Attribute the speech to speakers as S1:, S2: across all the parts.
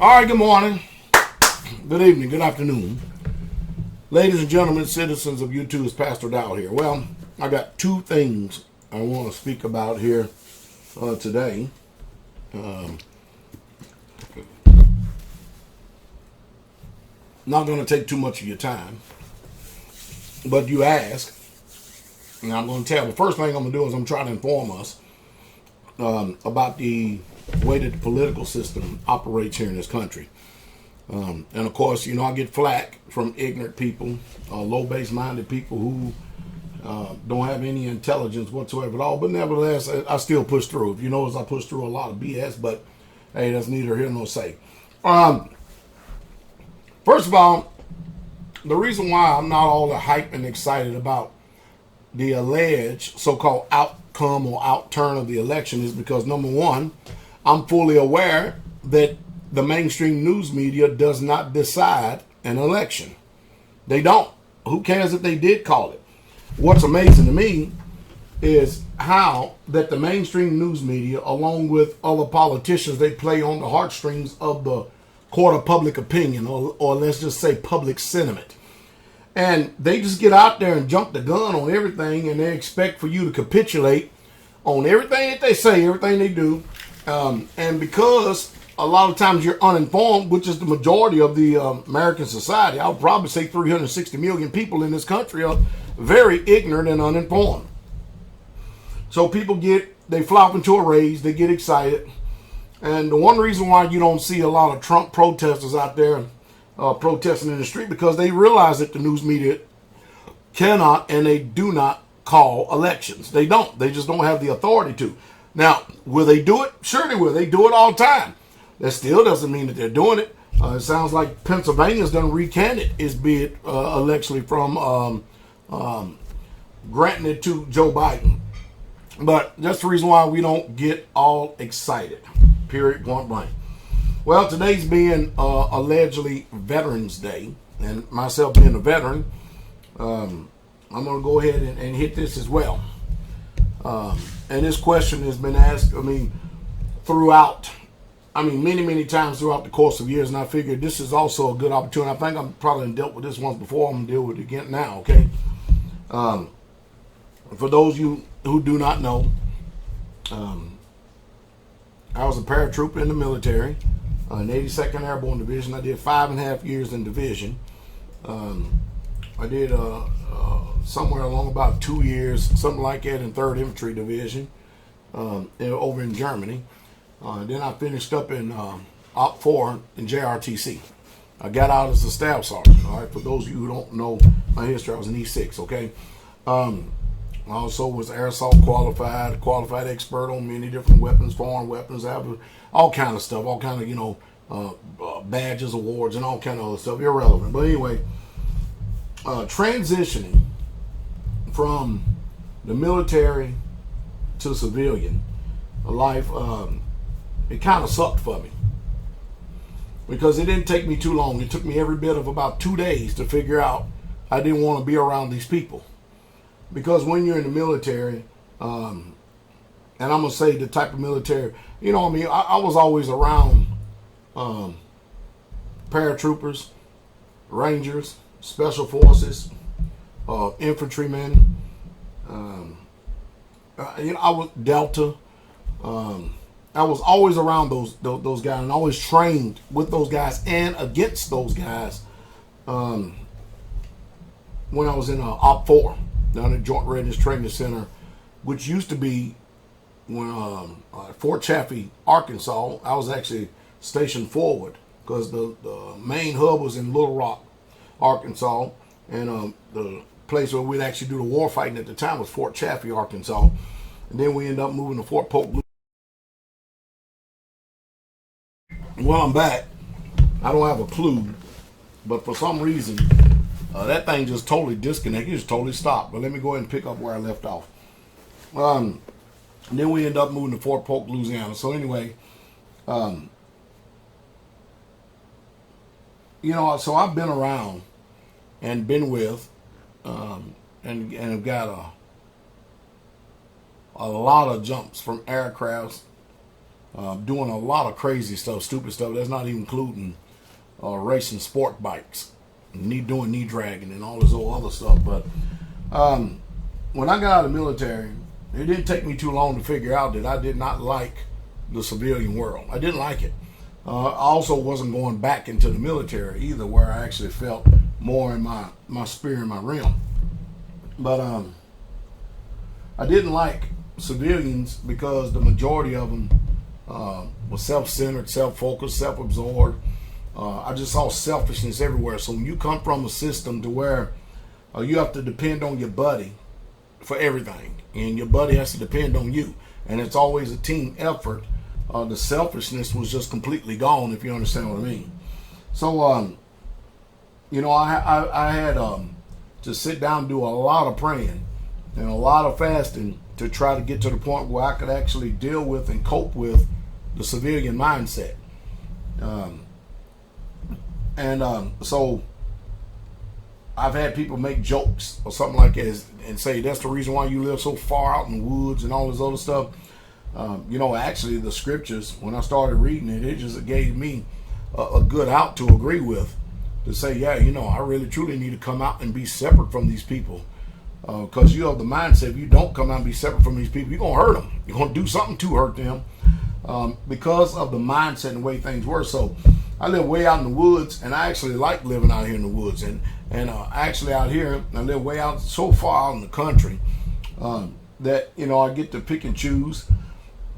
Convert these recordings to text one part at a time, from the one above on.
S1: All right, good morning, good evening, good afternoon. Ladies and gentlemen, citizens of YouTube, it's Pastor Dowell here. Well, I got two things I want to speak about here today. Not going to take too much of your time, but you ask, and I'm going to tell. The first thing I'm going to do is I'm trying to inform us about the way that the political system operates here in this country. And of course, I get flack from ignorant people, low-base-minded people who don't have any intelligence whatsoever at all. But nevertheless, I still push through. If you notice, I push through a lot of BS, but hey, that's neither here nor say. First of all, the reason why I'm not all the hype and excited about the alleged so-called outcome or outturn of the election is because, number one, I'm fully aware that the mainstream news media does not decide an election. They don't. Who cares if they did call it? What's amazing to me is how that the mainstream news media, along with other politicians, they play on the heartstrings of the court of public opinion, or let's just say public sentiment. And they just get out there and jump the gun on everything, and they expect for you to capitulate on everything that they say, everything they do. And because a lot of times you're uninformed, which is the majority of the American society, I would probably say 360 million people in this country are very ignorant and uninformed. So people they flop into a rage, they get excited. And the one reason why you don't see a lot of Trump protesters out there protesting in the street, because they realize that the news media cannot and they do not call elections. They don't. They just don't have the authority to. Now, will they do it? Sure they will. They do it all the time. That still doesn't mean that they're doing it. It sounds like Pennsylvania's done recanted its bid allegedly from granting it to Joe Biden. But that's the reason why we don't get all excited. Period, point blank. Well, today's being allegedly Veterans Day, and myself being a veteran, I'm going to go ahead and hit this as well. And this question has been asked, throughout, many times throughout the course of years, and I figured this is also a good opportunity. I think I'm probably dealt with this once before. I'm going to deal with it again now, okay? For those of you who do not know, I was a paratrooper in the military, in 82nd Airborne Division. I did 5.5 years in division. I did somewhere along about 2 years, something like that, in 3rd Infantry Division over in Germany. Then I finished up in Op 4 in JRTC. I got out as a staff sergeant. All right, for those of you who don't know my history, I was an E6. Okay. I also was air assault qualified expert on many different weapons, foreign weapons. I have all kind of stuff, all kind of badges, awards, and all kind of other stuff. Irrelevant, but anyway, transitioning from the military to civilian life, it kind of sucked for me because it didn't take me too long. It took me every bit of about 2 days to figure out I didn't want to be around these people. Because when you're in the military, and I'm going to say the type of military, I was always around paratroopers, rangers, special forces, infantrymen. I was Delta. I was always around those guys and always trained with those guys and against those guys when I was in Op 4. Down at Joint Readiness Training Center, which used to be Fort Chaffee, Arkansas. I was actually stationed forward because the main hub was in Little Rock, Arkansas, and the place where we'd actually do the war fighting at the time was Fort Chaffee, Arkansas. And then we ended up moving to Fort Polk. Well, I'm back. I don't have a clue, but for some reason, that thing just totally disconnected. It just totally stopped. But let me go ahead and pick up where I left off. And then we end up moving to Fort Polk, Louisiana. So anyway, so I've been around and been with, and have got a lot of jumps from aircrafts doing a lot of crazy stuff, stupid stuff. That's not even including racing sport bikes, doing knee dragging and all this other stuff. But when I got out of the military, it didn't take me too long to figure out that I did not like the civilian world. I didn't like it. I also wasn't going back into the military either, where I actually felt more in my spirit, in my realm. But I didn't like civilians because the majority of them were self-centered, self-focused, self-absorbed. I just saw selfishness everywhere. So when you come from a system to where you have to depend on your buddy for everything, and your buddy has to depend on you, and it's always a team effort, the selfishness was just completely gone, if you understand what I mean. So, I had to sit down and do a lot of praying and a lot of fasting to try to get to the point where I could actually deal with and cope with the civilian mindset. So I've had people make jokes or something like that and say, that's the reason why you live so far out in the woods and all this other stuff. Actually the scriptures, when I started reading it just gave me a good out to agree with, to say, yeah, I really truly need to come out and be separate from these people. Because you have the mindset, if you don't come out and be separate from these people, you're going to hurt them. You're going to do something to hurt them because of the mindset and the way things were. So I live way out in the woods, and I actually like living out here in the woods. And actually out here, I live way out so far out in the country that, I get to pick and choose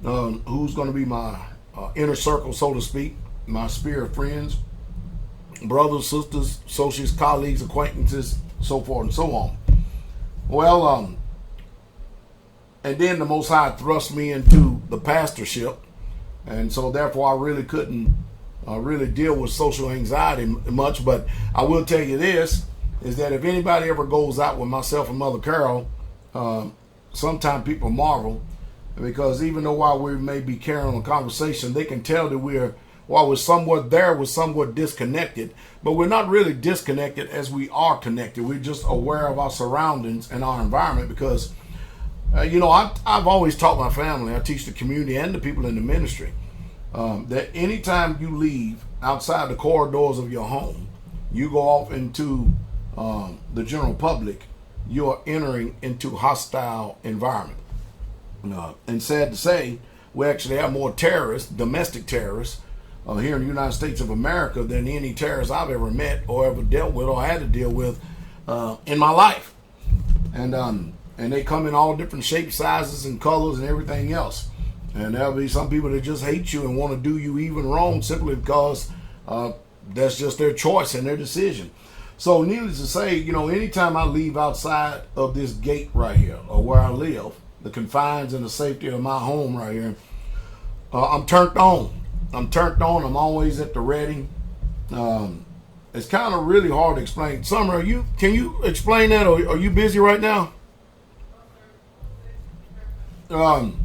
S1: who's going to be my inner circle, so to speak, my spirit friends, brothers, sisters, associates, colleagues, acquaintances, so forth and so on. Well, and then the Most High thrust me into the pastorship, and so therefore I really couldn't really deal with social anxiety much. But I will tell you this, is that if anybody ever goes out with myself and Mother Carol, sometimes people marvel, because even though while we may be carrying on a conversation, they can tell that while we're somewhat disconnected, but we're not really disconnected as we are connected. We're just aware of our surroundings and our environment because, I've always taught my family, I teach the community and the people in the ministry, that anytime you leave outside the corridors of your home, you go off into the general public, you are entering into hostile environment. And sad to say, we actually have more terrorists, domestic terrorists, here in the United States of America than any terrorists I've ever met or ever dealt with or had to deal with in my life. And they come in all different shapes, sizes, and colors and everything else. And there'll be some people that just hate you and want to do you even wrong simply because that's just their choice and their decision. So needless to say, anytime I leave outside of this gate right here or where I live, the confines and the safety of my home right here, I'm turned on. I'm always at the ready. It's kind of really hard to explain. Summer, can you explain that, or are you busy right now? I'm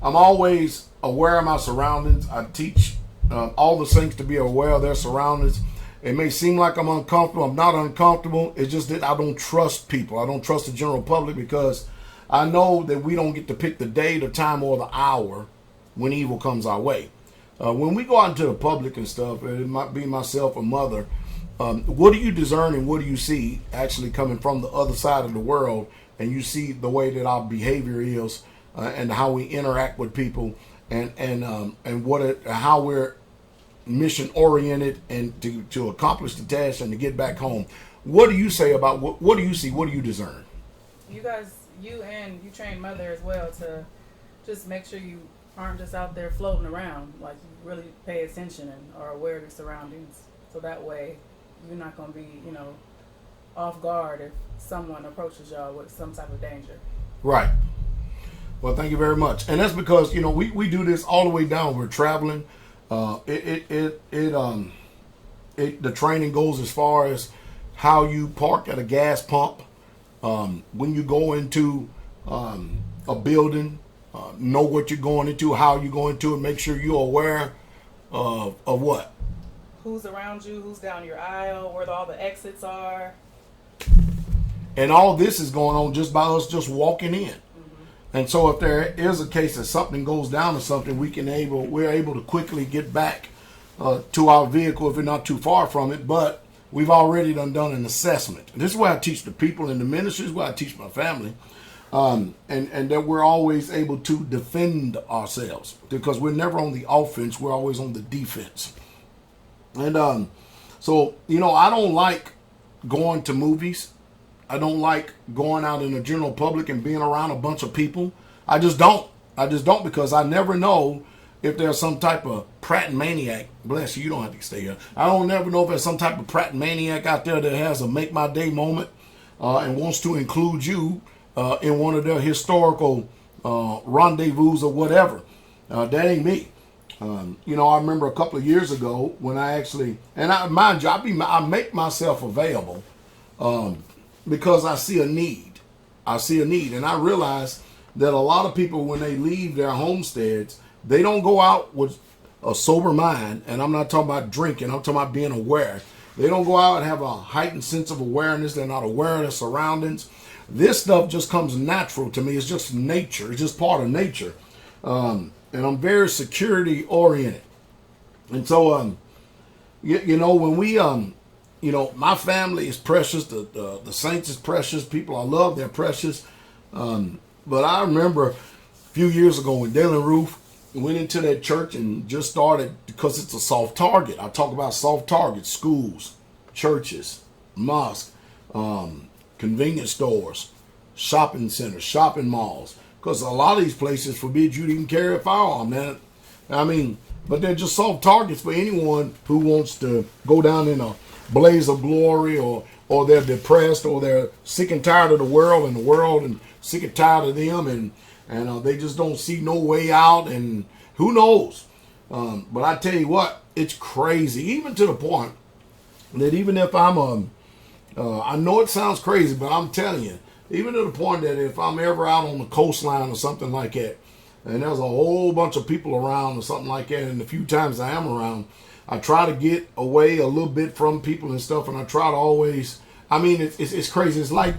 S1: always aware of my surroundings. I teach all the saints to be aware of their surroundings. It may seem like I'm uncomfortable. I'm not uncomfortable. It's just that I don't trust people. I don't trust the general public because I know that we don't get to pick the day, the time, or the hour when evil comes our way. When we go out into the public and stuff, it might be myself or Mother, what do you discern and what do you see actually coming from the other side of the world, and you see the way that our behavior is and how we interact with people and how we're mission oriented and to accomplish the task and to get back home. What do you say about what do you see? What do you discern?
S2: You train Mother as well to just make sure you aren't just out there floating around, like you really pay attention and are aware of your surroundings, so that way you're not going to be off guard if someone approaches y'all with some type of danger. Right.
S1: Well, thank you very much. And that's because we do this all the way down. We're traveling. The training goes as far as how you park at a gas pump, when you go into a building, know what you're going into, how you're going to, and make sure you're aware of what?
S2: Who's around you, who's down your aisle, where all the exits are.
S1: And all this is going on just by us just walking in. And so if there is a case that something goes down or something, we're able to quickly get back to our vehicle if we're not too far from it. But we've already done an assessment. This is where I teach the people in the ministry, this is where I teach my family. And that we're always able to defend ourselves, because we're never on the offense, we're always on the defense. And so, I don't like going to movies. I don't like going out in the general public and being around a bunch of people. I just don't, because I never know if there's some type of Pratt maniac. Bless you, you don't have to stay here. I don't never know if there's some type of Pratt maniac out there that has a make my day moment and wants to include you in one of their historical rendezvous or whatever. That ain't me. I remember a couple of years ago when I actually, mind you, I make myself available because I see a need. And I realize that a lot of people, when they leave their homesteads, they don't go out with a sober mind. And I'm not talking about drinking, I'm talking about being aware. They don't go out and have a heightened sense of awareness. They're not aware of their surroundings. This stuff just comes natural to me. It's just nature. It's just part of nature. And I'm very security oriented. And so, when we, my family is precious. The saints is precious. People I love, they're precious. But I remember a few years ago when Dale and Ruth went into that church and just started, because it's a soft target. I talk about soft targets: schools, churches, mosques, convenience stores, shopping centers, shopping malls. Because a lot of these places forbid you to even carry a firearm, man. But they're just soft targets for anyone who wants to go down in a blaze of glory, or they're depressed, or they're sick and tired of the world and sick and tired of them, and they just don't see no way out, and who knows. But I tell you what, it's crazy, even to the point that even if I'm I know it sounds crazy, but I'm telling you, even to the point that if I'm ever out on the coastline or something like that, and there's a whole bunch of people around or something like that, and the few times I am around, I try to get away a little bit from people and stuff, and I try to always, it's crazy. It's like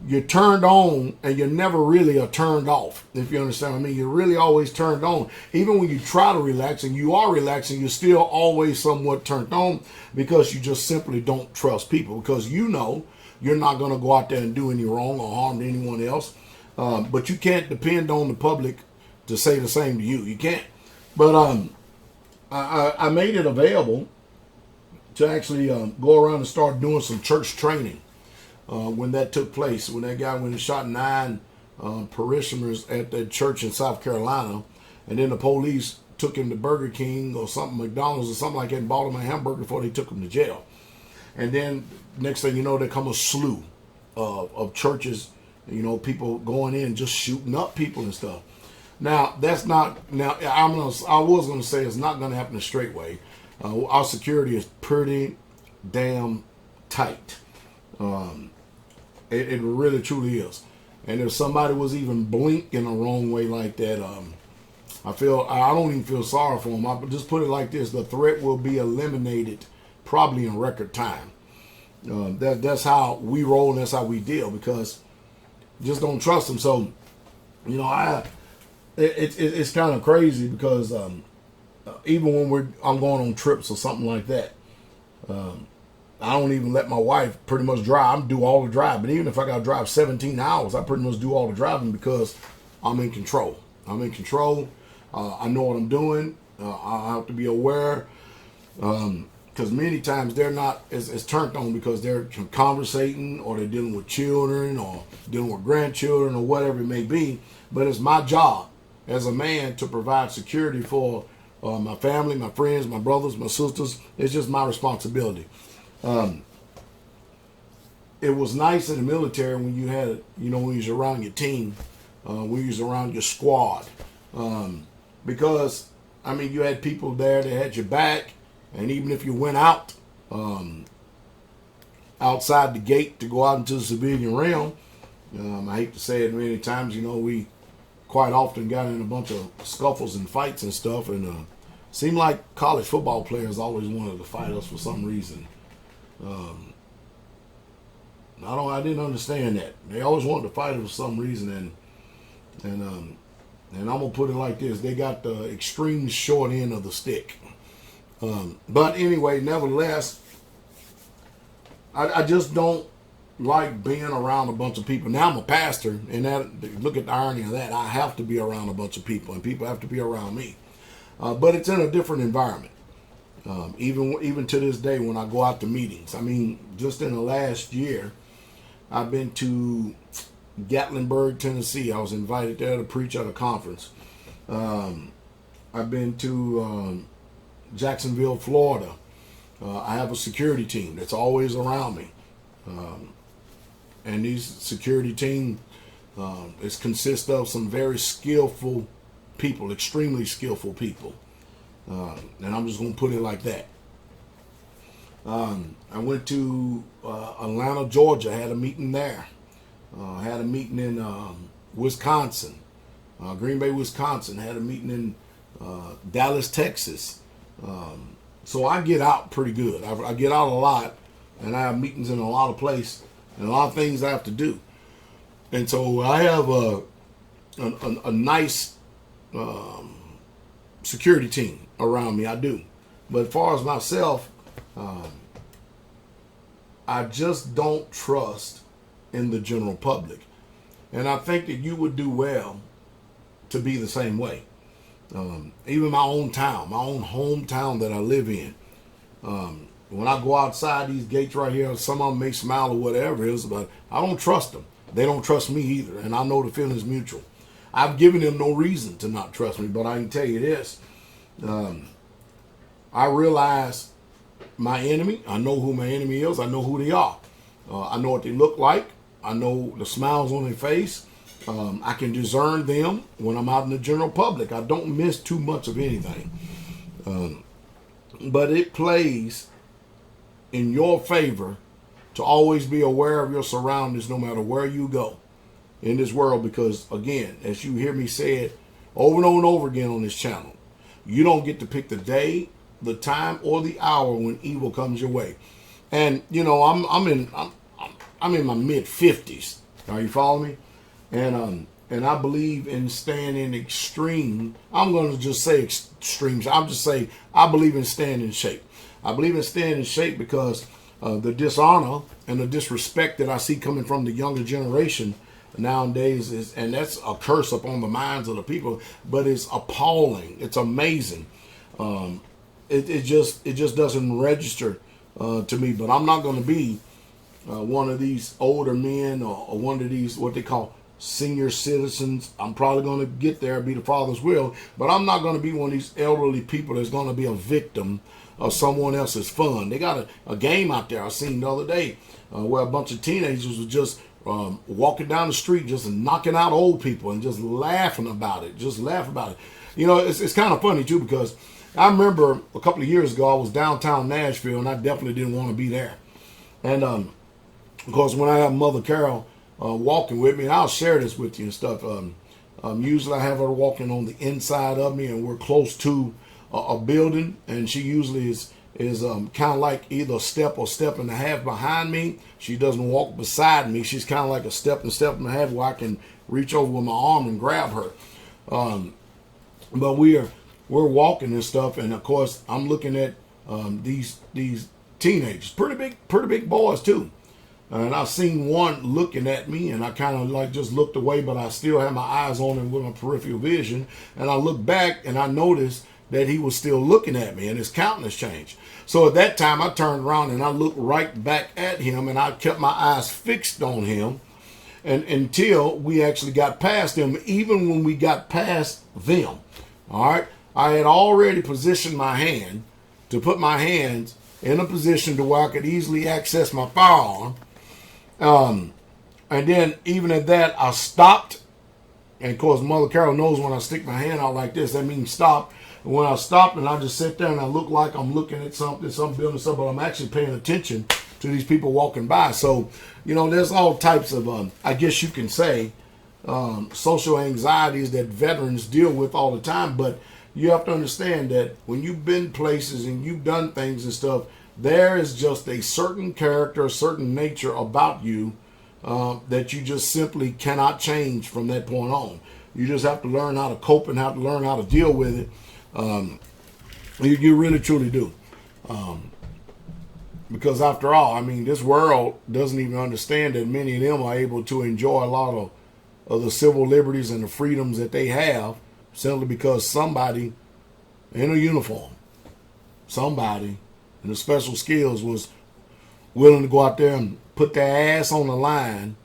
S1: you're turned on and you're never really turned off, if you understand what I mean. You're really always turned on. Even when you try to relax and you are relaxing, you're still always somewhat turned on, because you just simply don't trust people, because you're not going to go out there and do any wrong or harm to anyone else. But you can't depend on the public to say the same to you. You can't. But I made it available to actually go around and start doing some church training when that took place. When that guy went and shot 9 parishioners at that church in South Carolina, and then the police took him to Burger King or something, McDonald's or something like that, and bought him a hamburger before they took him to jail. And then next thing you know, there come a slew of churches, people going in just shooting up people and stuff. Now that's not. Now I was going to say it's not going to happen a straight way. Our security is pretty damn tight. It really truly is. And if somebody was even blinking the wrong way like that, I don't even feel sorry for them. I just put it like this: the threat will be eliminated probably in record time. That's how we roll, and that's how we deal, because just don't trust them. So, it's kind of crazy, because even when I'm going on trips or something like that, I don't even let my wife pretty much drive. I do all the driving. Even if I got to drive 17 hours, I pretty much do all the driving, because I'm in control. I know what I'm doing. I have to be aware. Because many times they're not as turned on, because they're conversating, or they're dealing with children, or dealing with grandchildren, or whatever it may be. But it's my job as a man to provide security for my family, my friends, my brothers, my sisters. It's just my responsibility. It was nice in the military when you had, when you was around your team, when you was around your squad. Because, you had people there that had your back. And even if you went out outside the gate to go out into the civilian realm, I hate to say it many times, we quite often got in a bunch of scuffles and fights and stuff. And seemed like college football players always wanted to fight us for some reason. I didn't understand that. They always wanted to fight us for some reason. And And I'm gonna put it like this: they got the extreme short end of the stick. But anyway, nevertheless, I just don't like being around a bunch of people. Now I'm a pastor, and that, look at the irony of that. I have to be around a bunch of people, and people have to be around me. But it's in a different environment. Even to this day, when I go out to meetings, I mean, just in the last year, I've been to Gatlinburg, Tennessee. I was invited there to preach at a conference. I've been to Jacksonville, Florida. I have a security team that's always around me. And these security team consists of some very skillful people, extremely skillful people. And I'm just going to put it like that. I went to Atlanta, Georgia. I had a meeting there. I had a meeting in Wisconsin, Green Bay, Wisconsin. I had a meeting in Dallas, Texas. So I get out pretty good. I get out a lot, and I have meetings in a lot of places and a lot of things I have to do. And so I have a nice security team around me. I do. But as far as myself, I just don't trust in the general public. And I think that you would do well to be the same way. Even my own town, my own hometown that I live in. When I go outside these gates right here, some of them may smile or whatever it is, but I don't trust them. They don't trust me either, and I know the feeling's mutual. I've given them no reason to not trust me, but I can tell you this. I realize my enemy. I know who my enemy is. I know who they are. I know what they look like. I know the smiles on their face. I can discern them when I'm out in the general public. I don't miss too much of anything. But it plays in your favor to always be aware of your surroundings no matter where you go in this world, because, again, as you hear me say it over and over and over again on this channel, you don't get to pick the day, the time, or the hour when evil comes your way. And, you know, I'm in my mid-50s. Are you following me? And I believe in staying in extreme. I'm going to just say extremes. I'll just say I believe in staying in shape. I believe in staying in shape because the dishonor and the disrespect that I see coming from the younger generation nowadays is, and that's a curse upon the minds of the people, but it's appalling. It's amazing. It just doesn't register to me. But I'm not going to be one of these older men or one of these what they call senior citizens. I'm probably going to get there, be the Father's will, but I'm not going to be one of these elderly people that's going to be a victim of someone else's fun. They got a game out there I seen the other day where a bunch of teenagers were just walking down the street, just knocking out old people and just laughing about it. Just laugh about it. You know, it's kind of funny too, because I remember a couple of years ago I was downtown Nashville and I definitely didn't want to be there. And of course, when I have Mother Carol walking with me, and I'll share this with you and stuff. Usually I have her walking on the inside of me, and we're close to a building, and she usually is kind of like either a step or step and a half behind me. She doesn't walk beside me. She's kind of like a step and a half where I can reach over with my arm and grab her. But we're walking and stuff, and of course I'm looking at these teenagers, pretty big boys too. And I've seen one looking at me, and I kind of like just looked away, but I still had my eyes on him with my peripheral vision. And I looked back, and I noticed that he was still looking at me, and his countenance changed. So at that time, I turned around, and I looked right back at him, and I kept my eyes fixed on him and until we actually got past him. Even when we got past them, all right, I had already positioned my hand to put my hands in a position to where I could easily access my firearm. And then even at that, I stopped. And of course, Mother Carol knows when I stick my hand out like this, that means stop. And when I stop and I just sit there and I look like I'm looking at some building, but I'm actually paying attention to these people walking by. So, you know, there's all types of, I guess you can say, social anxieties that veterans deal with all the time. But you have to understand that when you've been places and you've done things and stuff, there is just a certain character, a certain nature about you that you just simply cannot change from that point on. You just have to learn how to cope and have to learn how to deal with it. You really, truly do. Because after all, I mean, this world doesn't even understand that many of them are able to enjoy a lot of the civil liberties and the freedoms that they have simply because somebody in a uniform, somebody in the special skills was willing to go out there and put their ass on the line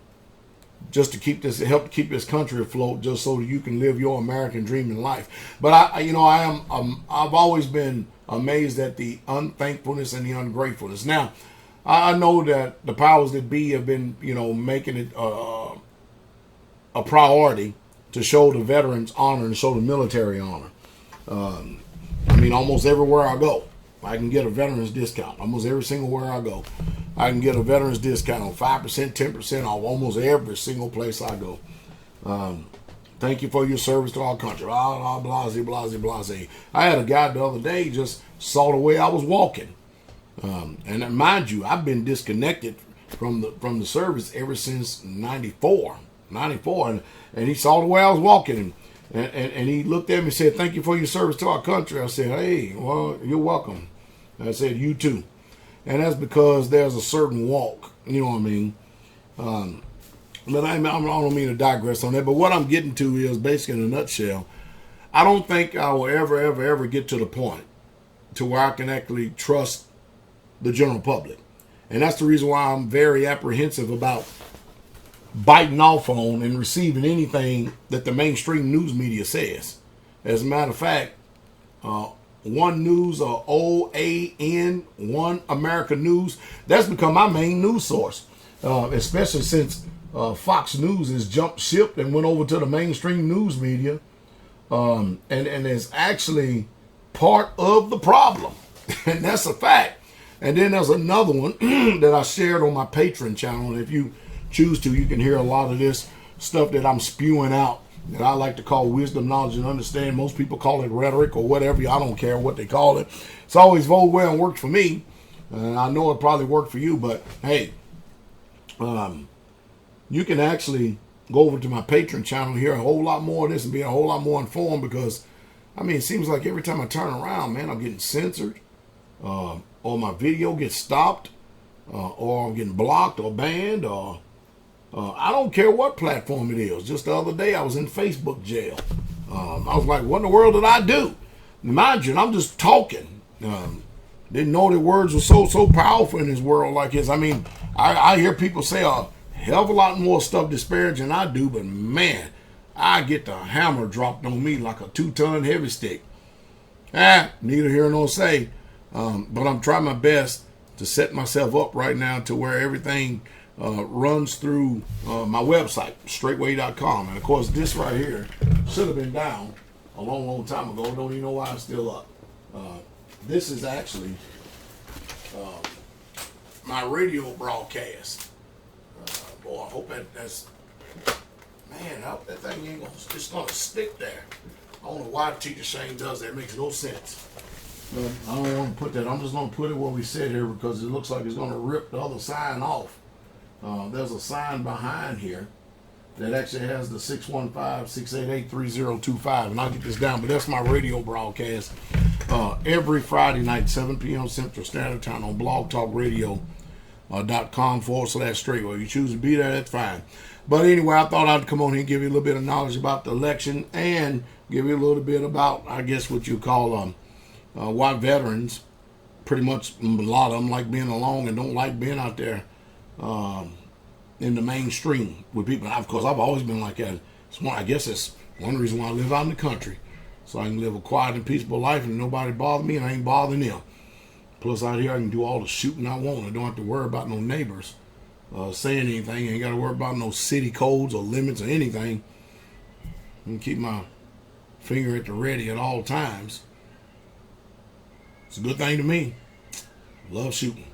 S1: just to help keep this country afloat, just so that you can live your American dream in life. But I've always been amazed at the unthankfulness and the ungratefulness. Now, I know that the powers that be have been, making it a priority to show the veterans honor and show the military honor. Almost everywhere I go, I can get a veterans discount. Almost every single where I go, I can get a veterans discount, 5%, 10% off almost every single place I go. Thank you for your service to our country. Blah, blah, blase, blase, blase. I had a guy the other day just saw the way I was walking. And mind you, I've been disconnected from the service ever since 94. And he saw the way I was walking. And he looked at me and said, "Thank you for your service to our country." I said, "Hey, well, you're welcome." I said, "You too." And that's because there's a certain walk. You know what I mean? But I don't mean to digress on that. But what I'm getting to is basically in a nutshell, I don't think I will ever get to the point to where I can actually trust the general public. And that's the reason why I'm very apprehensive about biting off on and receiving anything that the mainstream news media says. As a matter of fact, One News or OAN, One America News, that's become my main news source, especially since Fox News has jumped ship and went over to the mainstream news media, and is actually part of the problem, and that's a fact. And then there's another one that I shared on my Patreon channel, and if you choose to, you can hear a lot of this stuff that I'm spewing out that I like to call wisdom, knowledge, and understanding. Most people call it rhetoric or whatever. I don't care what they call it. It's always voted well and worked for me. And I know it probably worked for you, but hey, you can actually go over to my Patreon channel and hear a whole lot more of this and be a whole lot more informed, because, it seems like every time I turn around, man, I'm getting censored, or my video gets stopped, or I'm getting blocked or banned, or I don't care what platform it is. Just the other day, I was in Facebook jail. I was like, what in the world did I do? Mind you, I'm just talking. Didn't know that words were so powerful in this world like this. I hear people say a hell of a lot more stuff disparaging than I do, but man, I get the hammer dropped on me like a 2-ton heavy stick. Neither here nor say. But I'm trying my best to set myself up right now to where everything runs through my website, straightway.com. And of course, this right here should have been down a long time ago. Don't even know why I'm still up. This is actually my radio broadcast. Boy, I hope that's, man, I hope that thing ain't gonna stick there. I don't know why Teacher Shane does that. It makes no sense. But I don't want to put that. I'm just going to put it where we sit here, because it looks like it's going to rip the other sign off. There's a sign behind here that actually has the 615-688-3025. And I'll get this down, but that's my radio broadcast every Friday night, 7 p.m. Central Standard Time on blogtalkradio.com/straightway. If you choose to be there, that's fine. But anyway, I thought I'd come on here and give you a little bit of knowledge about the election and give you a little bit about, I guess, what you call why veterans, pretty much a lot of them like being alone and don't like being out there in the mainstream with people. Of course, I've always been like that. I guess it's one reason why I live out in the country, so I can live a quiet and peaceful life and nobody bother me and I ain't bothering them. Plus out here I can do all the shooting I want. I don't have to worry about no neighbors saying anything. I ain't got to worry about no city codes or limits or anything. I can keep my finger at the ready at all times. It's a good thing to me. Love shooting.